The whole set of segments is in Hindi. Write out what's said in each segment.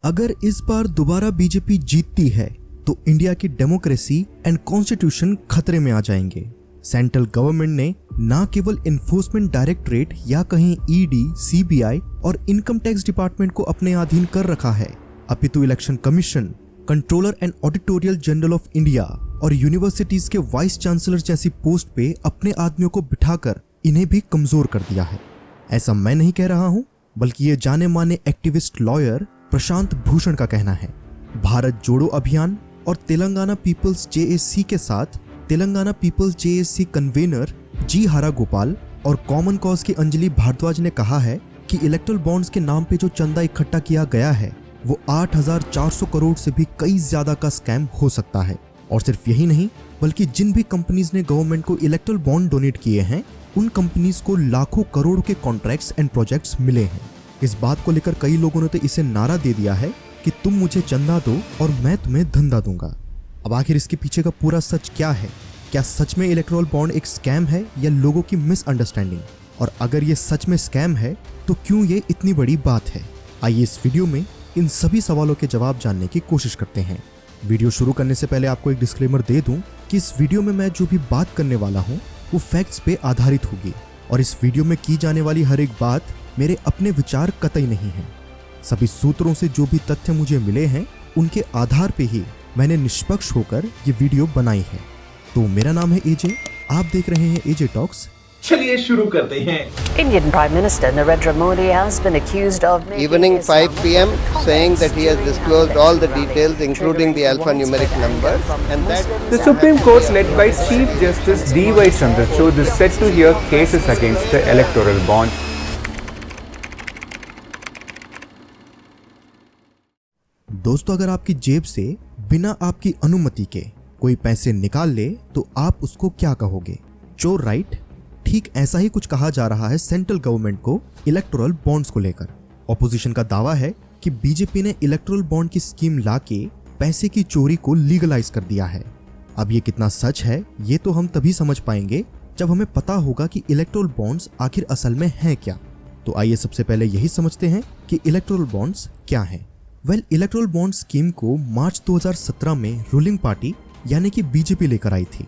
अगर इस बार दोबारा बीजेपी जीतती है तो इंडिया की डेमोक्रेसी एंड कॉन्स्टिट्यूशन खतरे में आ जाएंगे। सेंट्रल गवर्नमेंट ने न केवल इन्फोर्समेंट डायरेक्टरेट या कहीं ईडी, सीबीआई और इनकम टैक्स डिपार्टमेंट को अपने अधीन कर रखा है, अपितु election commission, controller and auditorial general of India और यूनिवर्सिटीज के वाइस चांसलर जैसी पोस्ट पे अपने आदमियों को बिठाकर इन्हें भी कमजोर कर दिया है। ऐसा मैं नहीं कह रहा हूं, बल्कि ये जाने माने एक्टिविस्ट लॉयर प्रशांत भूषण का कहना है। भारत जोड़ो अभियान और तेलंगाना पीपल्स जेएसी के साथ तेलंगाना पीपल्स जेएसी कन्वेनर जी हरा गोपाल और कॉमन कॉज की अंजलि भारद्वाज ने कहा है कि इलेक्टोरल बॉन्ड्स के नाम पे जो चंदा इकट्ठा किया गया है वो 8,400 करोड़ से भी कई ज्यादा का स्कैम हो सकता है। और सिर्फ यही नहीं, बल्कि जिन भी कंपनीज ने गवर्नमेंट को इलेक्टोरल बॉन्ड डोनेट किए हैं उन कंपनीज को लाखों करोड़ के कॉन्ट्रैक्ट्स एंड प्रोजेक्ट्स मिले हैं। इस बात को लेकर कई लोगों ने तो इसे नारा दे दिया है कि तुम मुझे चंदा दो और मैं तुम्हें धंधा दूंगा। अब आखिर इसके पीछे का पूरा सच क्या है? क्या सच में इलेक्टोरल बॉन्ड एक स्कैम है या लोगों की मिसअंडरस्टैंडिंग? और अगर ये सच में स्कैम है तो क्यों ये इतनी बड़ी बात है? आइए इस वीडियो में इन सभी सवालों के जवाब जानने की कोशिश करते हैं। वीडियो शुरू करने से पहले आपको एक डिस्क्लेमर दे दूं कि इस वीडियो में मैं जो भी बात करने वाला हूं वो फैक्ट्स पे आधारित होगी और इस वीडियो में की जाने वाली हर एक बात मेरे अपने विचार कतई नहीं है। सभी सूत्रों से जो भी तथ्य मुझे मिले हैं उनके आधार पे ही मैंने निष्पक्ष होकर ये वीडियो बनाई है। तो मेरा नाम है एजे, आप देख रहे हैं एजे टॉक्स। चलिए शुरू करते हैं। Indian Prime Minister Narendra Modi has been accused of evening 5 p.m. saying that he has disclosed all the details including the alphanumeric numbers and that the Supreme Court led by Chief Justice D.Y. Chandrachud is set to hear cases against the electoral bond. दोस्तों, अगर आपकी जेब से बिना आपकी अनुमति के कोई पैसे निकाल ले तो आप उसको क्या कहोगे? चोर, राइट? ठीक ऐसा ही कुछ कहा जा रहा है सेंट्रल गवर्नमेंट को इलेक्टोरल बॉन्ड्स को लेकर। ऑपोजिशन का दावा है कि बीजेपी ने इलेक्टोरल बॉन्ड की स्कीम लाके पैसे की चोरी को लीगलाइज कर दिया है। अब ये कितना सच है ये तो हम तभी समझ पाएंगे जब हमें पता होगा कि इलेक्टोरल बॉन्ड्स आखिर असल में हैं क्या। तो आइए सबसे पहले यही समझते हैं कि इलेक्टोरल बॉन्ड्स क्या हैं। इलेक्टोरल बॉन्ड स्कीम को मार्च 2017 में रूलिंग पार्टी यानी कि बीजेपी लेकर आई थी।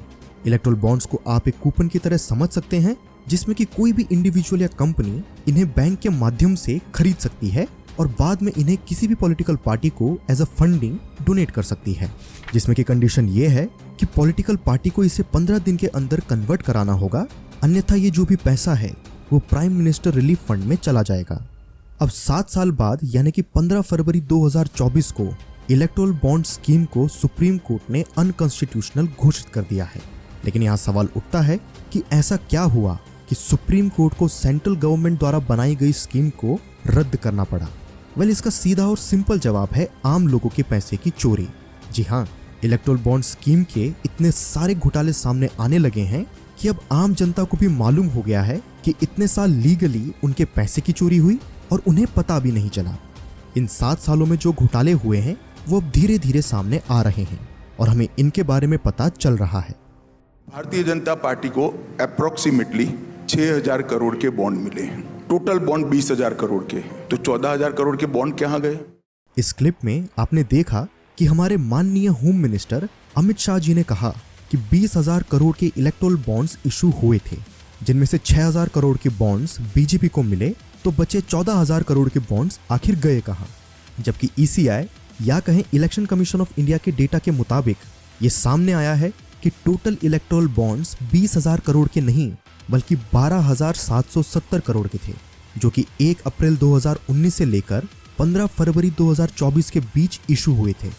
इलेक्टोरल बॉन्ड्स को आप एक कूपन की तरह समझ सकते हैं जिसमें कि कोई भी इंडिविजुअल या कंपनी इन्हें बैंक के माध्यम से खरीद सकती है और बाद में इन्हें किसी भी पॉलिटिकल पार्टी को एज अ फंडिंग डोनेट कर सकती है, जिसमें की कंडीशन ये है कि पॉलिटिकल पार्टी को इसे 15 दिन के अंदर कन्वर्ट कराना होगा, अन्यथा ये जो भी पैसा है वो प्राइम मिनिस्टर रिलीफ फंड में चला जाएगा। अब 7 साल बाद यानी कि 15 फरवरी 2024 को इलेक्टोरल बॉन्ड स्कीम को सुप्रीम कोर्ट ने अनकॉन्स्टिट्यूशनल घोषित कर दिया है। लेकिन यहाँ सवाल उठता है कि ऐसा क्या हुआ कि सुप्रीम कोर्ट को सेंट्रल गवर्नमेंट द्वारा बनाई गई स्कीम को रद्द करना पड़ा? इसका सीधा और सिंपल जवाब है आम लोगों के पैसे की चोरी। जी हाँ, इलेक्टोरल बॉन्ड स्कीम के इतने सारे घोटाले सामने आने लगे हैं कि अब आम जनता को भी मालूम हो गया है कि इतने साल लीगली उनके पैसे की चोरी हुई और उन्हें पता भी नहीं चला। इन 7 सालों में जो घोटाले हुए हैं वो अब धीरे धीरे सामने आ रहे हैं और हमें इनके बारे में पता चल रहा है। भारतीय जनता पार्टी को अप्रोक्सीमेटली 6,000 करोड़ के बॉन्ड मिले हैं। टोटल बॉन्ड 20,000 करोड़ के हैं, तो 14,000 करोड़ के बॉन्ड कहाँ गए? इस क्लिप में आपने देखा कि हमारे माननीय होम मिनिस्टर अमित शाह जी ने कहा कि 20,000 करोड़ के इलेक्टोरल बॉन्ड्स इशू हुए थे, जिनमें से 6,000 करोड़ के बॉन्ड्स बीजेपी को मिले, तो बचे 14,000 करोड़ के बॉन्ड्स आखिर गए कहाँ? जबकि ईसीआई या कहें इलेक्शन कमीशन ऑफ इंडिया के डेटा के मुताबिक ये सामने आया है कि टोटल इलेक्टोरल बॉन्ड्स 20,000 करोड़ के नहीं बल्कि 12,770 करोड़ के थे, जो कि 1 अप्रैल 2019 से लेकर 15 फरवरी 2024 के बीच इशू हुए थे।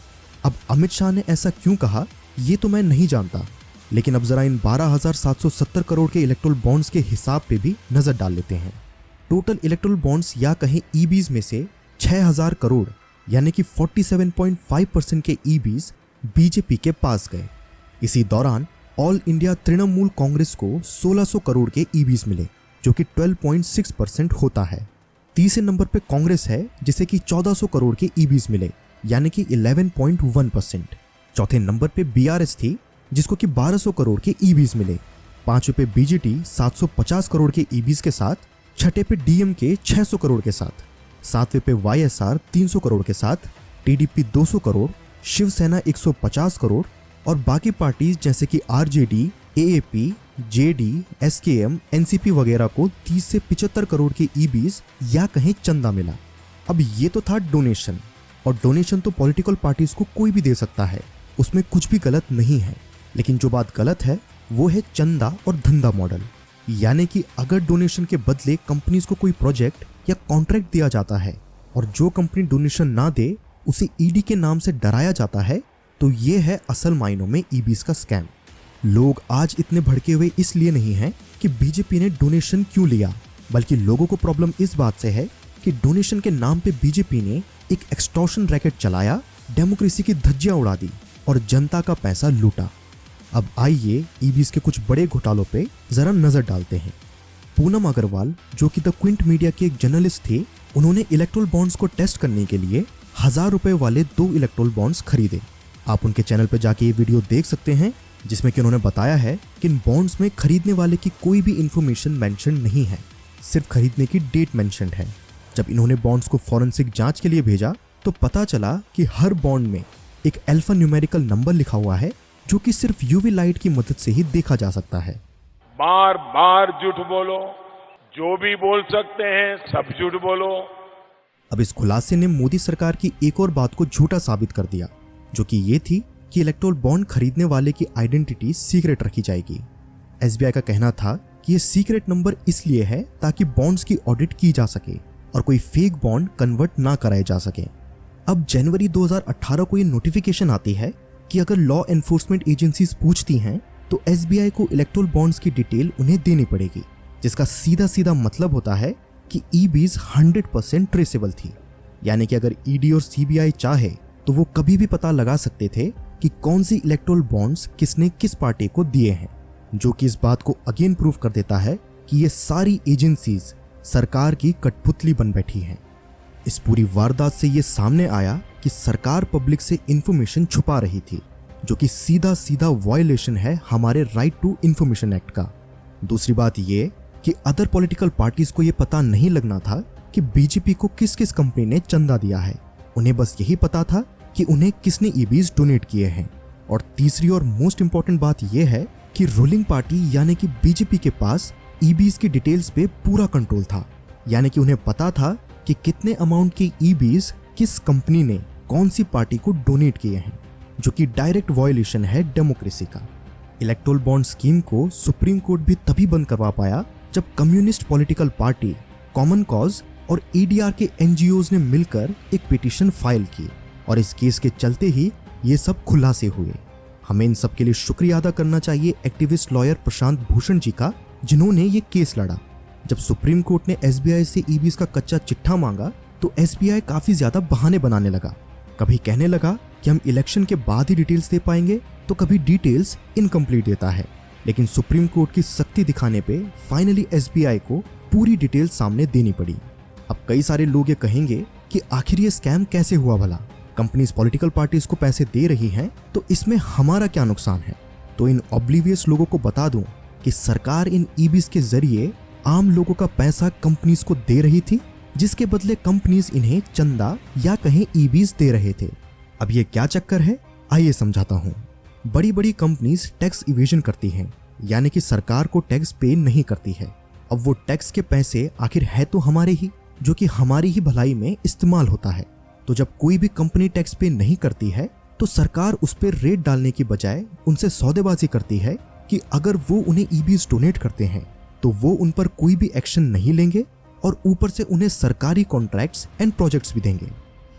अब अमित शाह ने ऐसा क्यों कहा ये तो मैं नहीं जानता, लेकिन अब जरा इन 12,770 करोड़ के इलेक्टोरल बॉन्ड्स के हिसाब पे भी नजर डाल लेते हैं। टोटल इलेक्टोरल बॉन्ड्स या कहें ईबीज में से 6,000 करोड़ यानी कि 47.5% के ईबीज बीजेपी के पास गए। इसी दौरान ऑल इंडिया तृणमूल कांग्रेस को 1,600 करोड़ के ईबीज मिले, जो कि 12.6% होता है। तीसरे नंबर पे कांग्रेस है जिसे कि 1,400 करोड़ के ईबीज मिले, यानी कि 11.1%। चौथे नंबर पे बीआरएस थी जिसको कि 1,200 करोड़ के ईबीज मिले। पांचवे पे बीजेटी 750 करोड़ के ईबीज के साथ, छठे पे डीएमके 600 करोड़ के साथ, सातवें पे वाईएसआर 300 करोड़ के साथ टीडीपी 200 करोड़, शिवसेना 150 करोड़ और बाकी पार्टीज जैसे कि RJD, AAP, JD, SKM, NCP वगैरह को 30 से 75 करोड़ के ईबीज या कहीं चंदा मिला। अब ये तो था डोनेशन, और डोनेशन तो पॉलिटिकल पार्टीज को कोई भी दे सकता है, उसमें कुछ भी गलत नहीं है। लेकिन जो बात गलत है वो है चंदा और धंधा मॉडल। यानी कि अगर डोनेशन के बदले कंपनीज को कोई प्रोजेक्ट या कॉन्ट्रैक्ट दिया जाता है और जो कंपनी डोनेशन ना दे उसे ईडी के नाम से डराया जाता है, तो ये है असल मायनों में ईबीज का स्कैम। लोग आज इतने भड़के हुए इसलिए नहीं हैं कि बीजेपी ने डोनेशन क्यों लिया, बल्कि लोगों को प्रॉब्लम इस बात से है कि डोनेशन के नाम पे बीजेपी ने एक एक्सटॉर्शन रैकेट चलाया, डेमोक्रेसी की धज्जियां उड़ा दी और जनता का पैसा लूटा। अब आइए ईबीज के कुछ बड़े घोटालों पे जरा नजर डालते हैं। पूनम अग्रवाल, जो कि द क्विंट मीडिया के एक जर्नलिस्ट थे, उन्होंने इलेक्टोरल बॉन्ड्स को टेस्ट करने के लिए 1000 रुपए वाले 2 इलेक्टोरल बॉन्ड्स खरीदे। आप उनके चैनल पर जाके ये वीडियो देख सकते हैं, जिसमें कि उन्होंने बताया है कि इन बॉन्ड्स में खरीदने वाले की कोई भी इंफॉर्मेशन मेंशन नहीं है, सिर्फ खरीदने की डेट मेंशन है। जब इन्होंने बॉन्ड्स को फॉरेंसिक जांच के लिए भेजा तो पता चला कि हर बॉन्ड में एक अल्फा न्यूमेरिकल नंबर लिखा हुआ है, जो कि सिर्फ यूवी लाइट की मदद से ही देखा जा सकता है। बार बार झूठ बोलो, जो भी बोल सकते हैं सब झूठ बोलो। अब इस खुलासे ने मोदी सरकार की एक और बात को झूठा साबित कर दिया, जो कि ये थी कि इलेक्टोरल बॉन्ड खरीदने वाले की आइडेंटिटी सीक्रेट रखी जाएगी। एसबीआई का कहना था कि ये सीक्रेट नंबर इसलिए है ताकि बॉन्ड्स की ऑडिट की जा सके और कोई फेक बॉन्ड कन्वर्ट ना कराए जा सके। अब जनवरी 2018 को ये नोटिफिकेशन आती है कि अगर लॉ एनफोर्समेंट एजेंसीज पूछती हैं तो एसबीआई को इलेक्टोरल बॉन्ड्स की डिटेल उन्हें देनी पड़ेगी, जिसका सीधा सीधा मतलब होता है कि ईबीज 100% ट्रेसेबल थी। यानी कि अगर ईडी और सीबीआई चाहे तो वो कभी भी पता लगा सकते थे कि कौन सी इलेक्टोरल बॉन्ड्स किसने किस पार्टी को दिए हैं, जो कि इस बात को अगेन प्रूव कर देता है कि ये सारी एजेंसीज सरकार की कठपुतली बन बैठी हैं। इस पूरी वारदात से ये सामने आया कि सरकार पब्लिक से इंफॉर्मेशन छुपा रही थी, जो कि सीधा सीधा वायलेशन है हमारे राइट टू इंफॉर्मेशन एक्ट का। दूसरी बात ये कि अदर पॉलिटिकल पार्टीज को ये पता नहीं लगना था कि बीजेपी को किस किस कंपनी ने चंदा दिया है, उन्हें बस यही पता था कि उन्हें किसने ईबीज डोनेट किए हैं। और तीसरी और मोस्ट इंपॉर्टेंट बात यह है कि रूलिंग पार्टी यानी कि बीजेपी के पास ईबीज की डिटेल्स पे पूरा कंट्रोल था। यानी कि उन्हें पता था कि कितने अमाउंट के ईबीज किस कंपनी ने कौन सी पार्टी को डोनेट किए हैं, जो कि डायरेक्ट वायलेशन है डेमोक्रेसी का। इलेक्टोरल बॉन्ड स्कीम को सुप्रीम कोर्ट भी तभी बंद करवा पाया जब communist political party, common cause और ईडीआर के एनजीओज ने मिलकर एक पिटीशन फाइल की, और इस केस के चलते ही ये सब खुलासे हुए। हमें इन सब के लिए शुक्रिया अदा करना चाहिए एक्टिविस्ट लॉयर प्रशांत भूषण जी का, जिन्होंने ये केस लड़ा। जब सुप्रीम कोर्ट ने एसबीआई से ईबीज का कच्चा चिट्ठा मांगा तो एसबीआई काफी ज्यादा बहाने बनाने लगा। कभी कहने लगा कि हम इलेक्शन के बाद ही डिटेल्स दे पाएंगे, तो कभी डिटेल्स इनकम्प्लीट देता है। लेकिन सुप्रीम कोर्ट की सख्ती दिखाने पे फाइनली एसबीआई को पूरी डिटेल सामने देनी पड़ी। अब कई सारे लोग ये कहेंगे कि आखिर ये स्कैम कैसे हुआ भला, कंपनीज पॉलिटिकल पार्टीज को पैसे दे रही हैं तो इसमें हमारा क्या नुकसान है। तो इन ऑब्लिवियस लोगों को बता दूं कि सरकार इन ईबीज के जरिए आम लोगों का पैसा कंपनीज को दे रही थी, जिसके बदले कंपनीज इन्हें चंदा या कहीं ईबीज दे रहे थे। अब ये क्या चक्कर है, आइए समझाता हूँ। बड़ी बड़ी कंपनीज टैक्स इवेजन करती हैं, यानी कि सरकार को टैक्स पे नहीं करती है। अब वो टैक्स के पैसे आखिर है तो हमारे ही, जो कि हमारी ही भलाई में इस्तेमाल होता है। तो जब कोई भी कंपनी टैक्स पे नहीं करती है तो सरकार उस पर रेट डालने की बजाय उनसे सौदेबाजी करती है कि अगर वो उन्हें ईबीज डोनेट करते हैं तो वो उन पर कोई भी एक्शन नहीं लेंगे और ऊपर से उन्हें सरकारी कॉन्ट्रैक्ट्स एंड प्रोजेक्ट्स भी देंगे।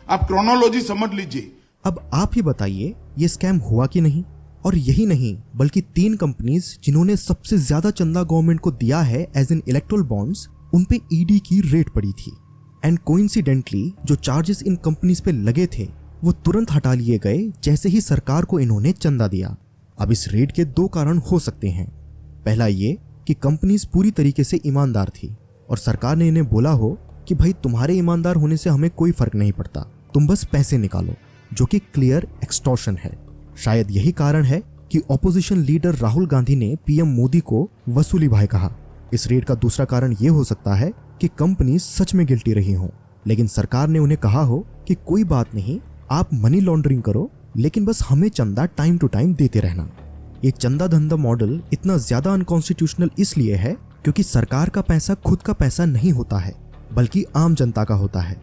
आप क्रोनोलॉजी समझ लीजिए। अब आप ही बताइए ये स्कैम हुआ कि नहीं। और यही नहीं बल्कि 3 कंपनीज जिन्होंने सबसे ज्यादा चंदा गवर्नमेंट को दिया है एज इन इलेक्टोरल बॉन्ड्स, उन पे ईडी की रेड पड़ी थी। एंड कोइंसिडेंटली जो चार्जेस इन कंपनीज पे लगे थे वो तुरंत हटा लिए गए जैसे ही सरकार को इन्होंने चंदा दिया। अब इस रेड के 2 कारण हो सकते हैं। पहला ये कि कंपनीज पूरी तरीके से ईमानदार थी और सरकार ने इन्हें बोला हो कि भाई तुम्हारे ईमानदार होने से हमें कोई फर्क नहीं पड़ता, तुम बस पैसे निकालो, जो कि क्लियर एक्सटॉर्शन है। शायद यही कारण है कि ऑपोजिशन लीडर राहुल गांधी ने पीएम मोदी को वसूली भाई कहा। इस रेड का दूसरा कारण यह हो सकता है कि कंपनी सच में गिल्टी रही हो, लेकिन सरकार ने उन्हें कहा हो कि कोई बात नहीं, आप मनी लॉन्ड्रिंग करो, लेकिन बस हमें चंदा टाइम टू टाइम देते रहना। ये चंदा धंधा मॉडल इतना ज्यादा अनकॉन्स्टिट्यूशनल इसलिए है क्योंकि सरकार का पैसा खुद का पैसा नहीं होता है, बल्कि आम जनता का होता है।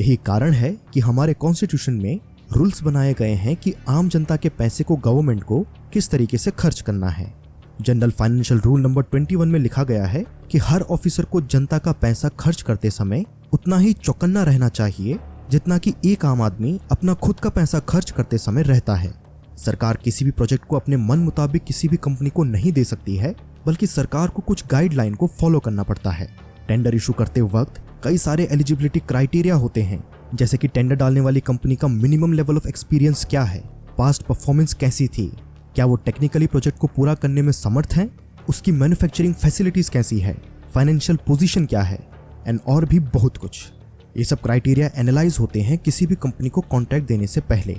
यही कारण है कि हमारे कॉन्स्टिट्यूशन में रूल्स बनाए गए हैं कि आम जनता के पैसे को गवर्नमेंट को किस तरीके से खर्च करना है। जनरल फाइनेंशियल रूल नंबर 21 में लिखा गया है कि हर ऑफिसर को जनता का पैसा खर्च करते समय उतना ही चौकन्ना रहना चाहिए जितना कि एक आम आदमी अपना खुद का पैसा खर्च करते समय रहता है। सरकार किसी भी प्रोजेक्ट को अपने मन मुताबिक किसी भी कंपनी को नहीं दे सकती है, बल्कि सरकार को कुछ गाइडलाइन को फॉलो करना पड़ता है। टेंडर इशू करते वक्त कई सारे एलिजिबिलिटी क्राइटेरिया होते हैं, जैसे कि टेंडर डालने वाली कंपनी का मिनिमम लेवल ऑफ एक्सपीरियंस क्या है, पास्ट परफॉर्मेंस कैसी थी, क्या वो टेक्निकली प्रोजेक्ट को पूरा करने में समर्थ है, उसकी मैन्युफैक्चरिंग फैसिलिटीज कैसी है, फाइनेंशियल पोजीशन क्या है, एंड और भी बहुत कुछ। ये सब क्राइटेरिया एनालाइज होते हैं किसी भी कंपनी को कॉन्ट्रैक्ट देने से पहले,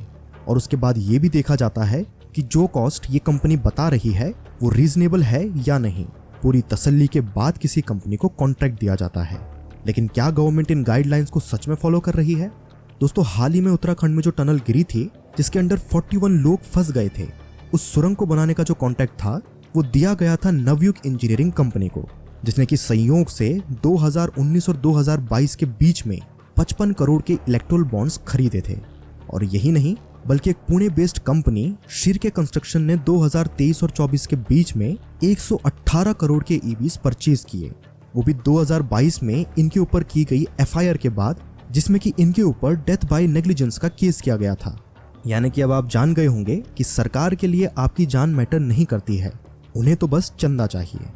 और उसके बाद ये भी देखा जाता है कि जो कॉस्ट ये कंपनी बता रही है वो रीजनेबल है या नहीं। पूरी तसल्ली के बाद किसी कंपनी को कॉन्ट्रैक्ट दिया जाता है। लेकिन क्या गवर्नमेंट इन गाइडलाइंस को सच में फॉलो कर रही है? दोस्तों, हाल ही में उत्तराखंड में जो टनल गिरी थी जिसके अंदर 41 लोग फंस गए थे, उस सुरंग को बनाने का जो कॉन्ट्रैक्ट था वो दिया गया था नवयुग इंजीनियरिंग कंपनी को, जिसने कि संयोग से 2019 और 2022 के बीच में 55 करोड़ के इलेक्ट्रोल बॉन्ड्स खरीदे थे। और यही नहीं, बल्कि एक Pune based company Shirke construction ने 2023 और 24 के बीच में 118 करोड़ के ईवीज परचेज किए, वो भी 2022 में इनके ऊपर की गई एफआईआर के बाद, जिसमें कि इनके ऊपर डेथ बाय नेग्लिजेंस का केस किया गया था। यानी कि अब आप जान गए होंगे कि सरकार के लिए आपकी जान मैटर नहीं करती है, उन्हें तो बस चंदा चाहिए।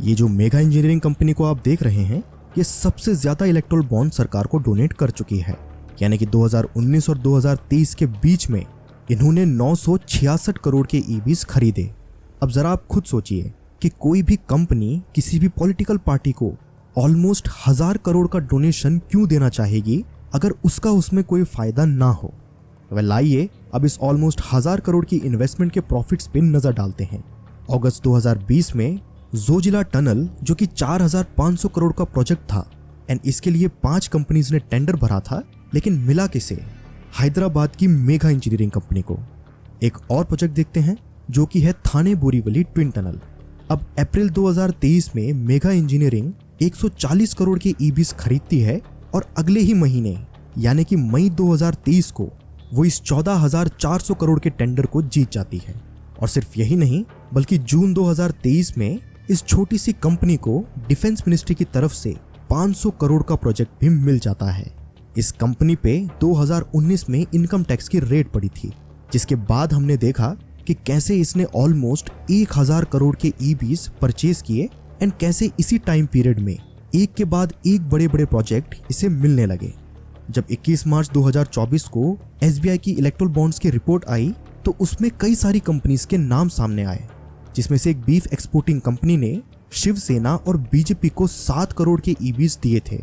ये जो मेगा इंजीनियरिंग कंपनी को आप देख रहे हैं, ये सबसे ज्यादा इलेक्ट्रोल बॉन्ड सरकार को डोनेट कर चुकी है। यानी कि 2019 और 2023 के बीच में इन्होंने 966 करोड़ के ईवीज खरीदे। अब जरा आप खुद सोचिए कि कोई भी कंपनी किसी भी पॉलिटिकल पार्टी को ऑलमोस्ट 1000 करोड़ का डोनेशन क्यों देना चाहेगी अगर उसका उसमें कोई फायदा ना हो। वेल, आइए अब इस ऑलमोस्ट 1000 करोड़ की इन्वेस्टमेंट के प्रॉफिट्स पे नजर डालते हैं। अगस्त 2020 में जोजिला टनल, जो कि 4500 करोड़ का प्रोजेक्ट था, एंड इसके लिए 5 कंपनीज ने टेंडर भरा था, लेकिन मिला किसे? हैदराबाद की मेगा इंजीनियरिंग कंपनी को। एक और प्रोजेक्ट देखते हैं जो कि है थाने बोरीवली ट्विन टनल। अब अप्रैल 2023 में मेगा इंजीनियरिंग 140 करोड़ के ईवीज खरीदती है और अगले ही महीने यानी कि मई 2023 को वो इस 14,400 करोड़ के टेंडर को जीत जाती है। और सिर्फ यही नहीं, बल्कि जून 2023 में इस छोटी सी कंपनी को डिफेंस मिनिस्ट्री की तरफ से 500 करोड़ का प्रोजेक्ट भी मिल जाता है। इस कंपनी पे 2019 में इनकम टैक्स की रेड पड़ी थी, जिसके बाद हमने देखा कि कैसे इसने ऑलमोस्ट 1000 करोड़ के ईवीज परचेज किए, एंड कैसे इसी टाइम पीरियड में एक के बाद एक बड़े बड़े प्रोजेक्ट इसे मिलने लगे। जब 21 मार्च 2024 को एसबीआई की इलेक्ट्रोल बॉन्ड्स की रिपोर्ट आई तो उसमें कई सारी कंपनीज के नाम सामने आए, जिसमें से एक बीफ एक्सपोर्टिंग कंपनी ने शिवसेना और बीजेपी को 7 करोड़ के ईवीज दिए थे।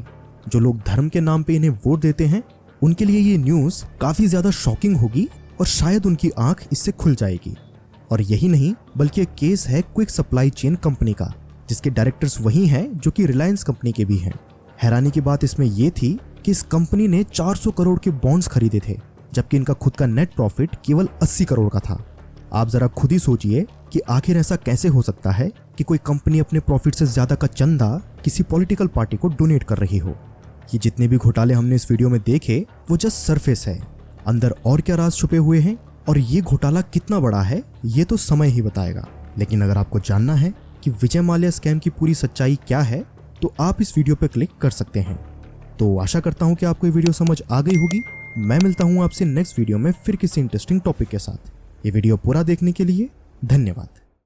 जो लोग धर्म के नाम पे इन्हें वोट देते हैं उनके लिए ये न्यूज काफी ज्यादा शॉकिंग होगी और शायद उनकी आंख इससे खुल जाएगी। और यही नहीं, बल्कि एक केस है क्विक सप्लाई चेन कंपनी का, जिसके डायरेक्टर्स वही हैं जो कि रिलायंस कंपनी के भी हैं। हैरानी की बात इसमें यह थी कि इस कंपनी ने 400 करोड़ के बॉन्ड्स खरीदे थे, जबकि इनका खुद का नेट प्रॉफिट केवल 80 करोड़ का था। आप जरा खुद ही सोचिए कि आखिर ऐसा कैसे हो सकता है कि कोई कंपनी अपने प्रॉफिट से ज्यादा का चंदा किसी पॉलिटिकल पार्टी को डोनेट कर रही हो। ये जितने भी घोटाले हमने इस वीडियो में देखे वो जस्ट सरफेस है, अंदर और क्या राज छुपे हुए हैं और ये घोटाला कितना बड़ा है ये तो समय ही बताएगा। लेकिन अगर आपको जानना है कि विजय माल्या स्कैम की पूरी सच्चाई क्या है तो आप इस वीडियो पर क्लिक कर सकते हैं। तो आशा करता हूं कि आपको ये वीडियो समझ आ गई होगी। मैं मिलता हूं आपसे नेक्स्ट वीडियो में फिर किसी इंटरेस्टिंग टॉपिक के साथ। ये वीडियो पूरा देखने के लिए धन्यवाद।